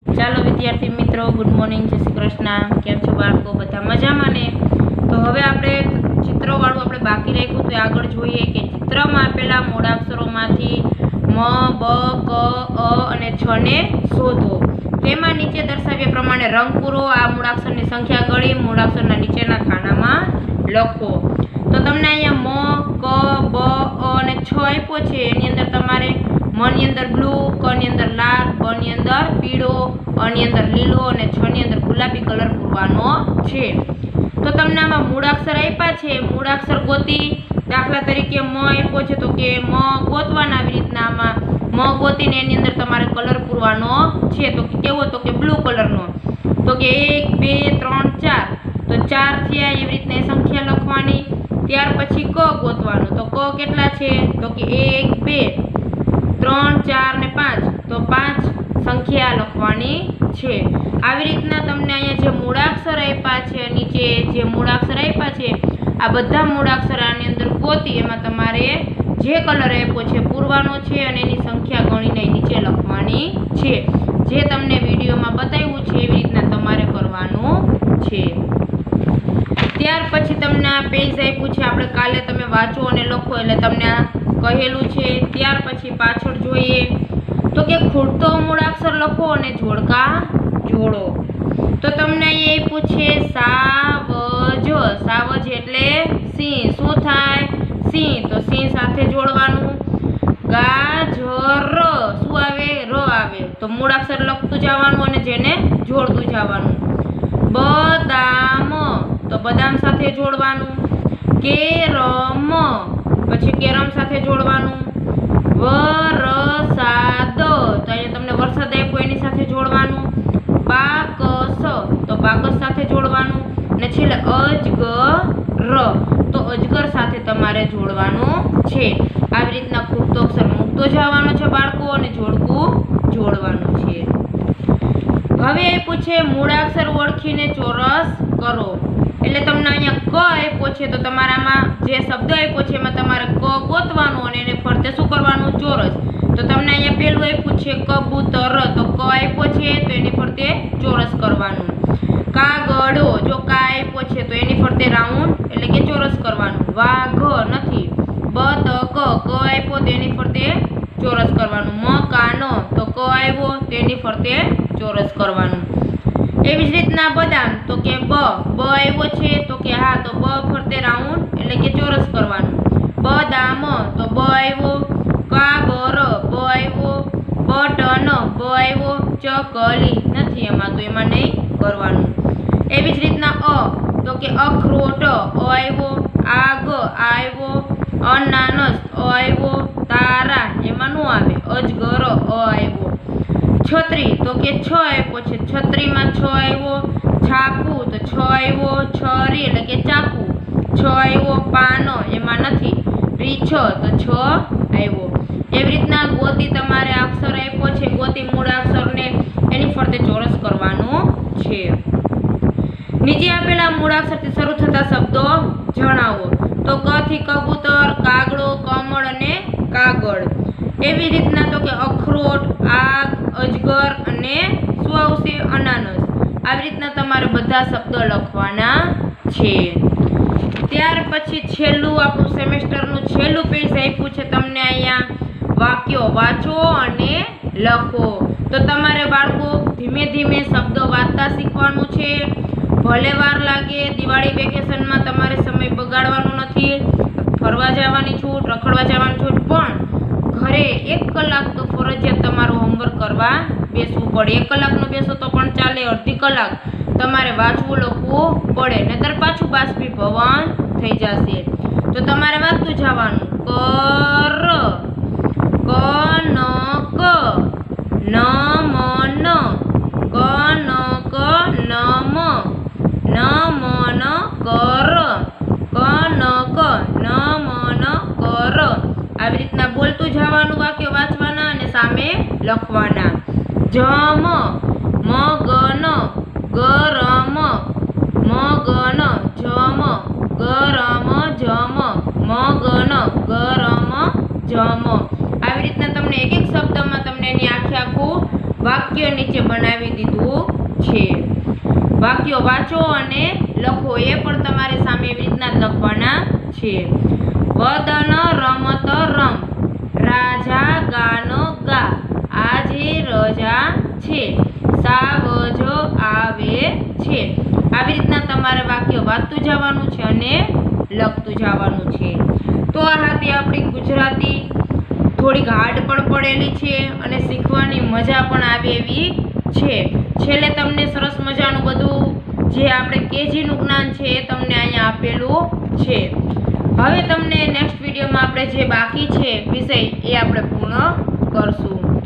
ચાલો વિદ્યાર્થી મિત્રો, ગુડ મોર્નિંગ, જય શ્રી કૃષ્ણ. કેમ છો બાળકો? બધા મજામાં ને? તો હવે આપણે ચિત્રોવાળું આપણે બાકી રાખ્યું તો આગળ જોઈએ કે ચિત્રમાં આપેલા મૂળાક્ષરોમાંથી મ, બ, ક, અ અને છ ને શોધો. તેમાં નીચે દર્શાવ્યા પ્રમાણે રંગ પૂરો. આ મૂળાક્ષરની સંખ્યા ગણી મૂળાક્ષરના નીચેના ખાનામાં લખો. તો તમને અહીંયા મ, ક, બ, અ અને છ આપ્યો છે. એની અંદર તમારે મ ની અંદર બ્લુ, ક ની અંદર લાલ, બ ની અંદર પીળો, અ ની અંદર લીલો અને છ ની અંદર ગુલાબી કલર પૂરવાનો છે. તો તમને આમાં મૂળાક્ષર આપ્યા છે, મૂળાક્ષર ગોતી. દાખલા તરીકે મ આપ્યો છે તો કે મ ગોતવાના. આવી રીતના આમાં મ ગોતીને એની અંદર તમારે કલર પૂરવાનો છે. તો કેવો? તો કે બ્લુ કલરનો. તો કે 1 2 3 4, તો 4 થયા. એવી રીતના સંખ્યા લખવાની. ત્યાર પછી ક ગોતવાનું. તો ક કેટલા છે? તો કે 1 2 3 4 ને 5, તો 5 સંખ્યા લખવાની છે. આવી રીતના તમને અહીંયા જે મૂળાક્ષર આપ્યા છે, નીચે જે મૂળાક્ષર આપ્યા છે, આ બધા મૂળાક્ષર આની અંદર ગોતી એમાં તમારે જે કલર આપ્યો છે પૂરવાનો છે અને એની સંખ્યા ગણીને નીચે લખવાની છે. જે તમને વિડીયોમાં બતાવ્યું છે એવી રીતના તમારે કરવાનું છે. ત્યાર પછી તમને આ પેજ આપ્યું છે, આપણે કાલે તમે વાંચો અને લખો એટલે તમને આ કહેલું છે. ત્યાર પછી પાછળ જોઈએ તો કે ખૂટતો મૂળાક્ષર લખો અને જોડકા જોડો. તો તમને અહીં આપ્યું છે સાવજ. સાવજ એટલે સિંહ. શું થાય? સિંહ. તો સિંહ સાથે જોડવાનું. ગાજર, શું આવે? ર આવે. તો મૂળાક્ષર લખતું જવાનું અને જેને જોડતું જવાનું. બદામ, તો બદામ સાથે જોડવાનું. કેરમ, પછી કેરમ સાથે જોડવાનું. વરસાદ, તો અહીંયા તમને વરસાદ આપ્યો એની સાથે જોડવાનું. બાકસ, તો બાકસ સાથે જોડવાનું. અને છેલ્લે અજગર, તો અજગર સાથે તમારે જોડવાનું છે. આવી રીતના ખૂટતો અક્ષર મૂકતો જવાનો છે બાળકો અને જોડકું જોડવાનું છે. હવે આપ્યું છે મૂળાક્ષર ઓળખીને ચોરસ કરો. એટલે તમને અહીંયા ક આપ્યો છે તો તમારામાં જે શબ્દ આપ્યો છે એમાં તમારે ક ગોતવાનું અને એને ફરતે શું કરવાનું? ચોરસ. તો તમને અહીંયા પેલું આપ્યું છે કબૂતર, તો ક આપ્યો છે તો એની ફરતે ચોરસ કરવાનું. કાગડો, જો કા આપ્યો છે તો એની ફરતે રાઉન્ડ એટલે કે ચોરસ કરવાનું. વાઘ નથી. બતક, ક આપ્યો તો એની ફરતે ચોરસ કરવાનું. મકાનો, તો ક આવ્યો તો એની ફરતે ચોરસ કરવાનું. એવી જ રીતના બદામ, તો કે બ આવ્યો છે તો કે હા, તો બ ફરતે રાઉન્ડ એટલે કે ચોરસ કરવાનું. બદામ, તો બ આવ્યો. કાબર, બ આવ્યો. બટન, બ આવ્યો. ચકલી નથી એમાં, તો એમાં નહીં કરવાનું. એવી જ રીતના તો કે અખરોટ, અ આવ્યો. આગ આવ્યો. અનાનસ, અ આવ્યો. તારા એમાં નો આવે. અજગર, અ આવ્યો. છત્રી, તો કે છ આપ્યો છે, છત્રીમાં છ આવ્યો. છાપુ, તો છ આવ્યો. છરી એટલે કે ચાકુ, છ આવ્યો. પાનો એમાં નથી. રીછ, તો છ આવ્યો. એવી રીતના ગોતી તમારે અક્ષર આપ્યો છે, ગોતી મૂળાક્ષરને એની ફરતે ચોરસ કરવાનું છે. નીચે આપેલા મૂળાક્ષરથી શરૂ થતા શબ્દો જણાવો. તો ક થી કબૂતર, કાગડો, કમળ અને કાગળ. એવી રીતના તો કે અખરોટ, આગ, અજગર અને શું આવશે? અનાનસ. આવી રીતના તમારે બધા શબ્દો લખવાના છે. ત્યાર પછી છેલ્લું આપણું સેમેસ્ટરનું છેલ્લું પેજ આપ્યું છે તમને અહીંયા. વાક્યો વાંચો અને લખો. તો તમારે બાળકો ધીમે ધીમે શબ્દો વાંચતા શીખવાનું છે. ભલે વાર લાગે, દિવાળી વેકેશનમાં તમારે સમય બગાડવાનો નથી. ફરવા જવાની છૂટ, રખડવા જવાની છૂટ, પણ ઘરે 1 કલાક તો ફરજિયાત તમારું હોમવર્ક કરવા બેસવું પડે. 1 કલાકનો બેસો તો પણ ચાલે, અડધી કલાક તમારે વાંચવું લખવું પડે, નહીતર પાછું બાષ્પીભવન થઈ જશે. તો તમારે વાંચતું જવાનું. કર, કનક, નમન, કનક, નમ, નમન કર, કનક, નમન કર. આવી રીતના બોલતું જવાનું, વાક્ય વાંચવાના અને સામે લખવાના. જમ, મગન, ગરમ, મગન, જમ, ગરમ, જમ, મગન, ગરમ, જમ. આવી રીતના તમને એક એક શબ્દમાં તમને એની આખું વાક્ય નીચે બનાવી દીધું છે. વાક્યો વાંચો અને લખો, એ પણ તમારે સામે એવી રીતના જ લખવાના છે. વદન રમત રમ, રાજા ગાન ગા, આજે રજા છે, સાવજ આવે છે. આવી રીતના તમારે વાક્ય વાંચતું જવાનું છે અને લખતું જવાનું છે. તો આ હતી આપણી ગુજરાતી. થોડીક હાર્ડ પણ પડેલી છે અને શીખવાની મજા પણ આવે એવી છે. છેલ્લે તમને સરસ મજાનું બધું જે આપણે કેજીનું જ્ઞાન છે એ તમને અહીંયા આપેલું છે. હવે તમને નેક્સ્ટ વિડીયોમાં આપણે જે બાકી છે વિષય એ આપણે પૂર્ણ કરશું.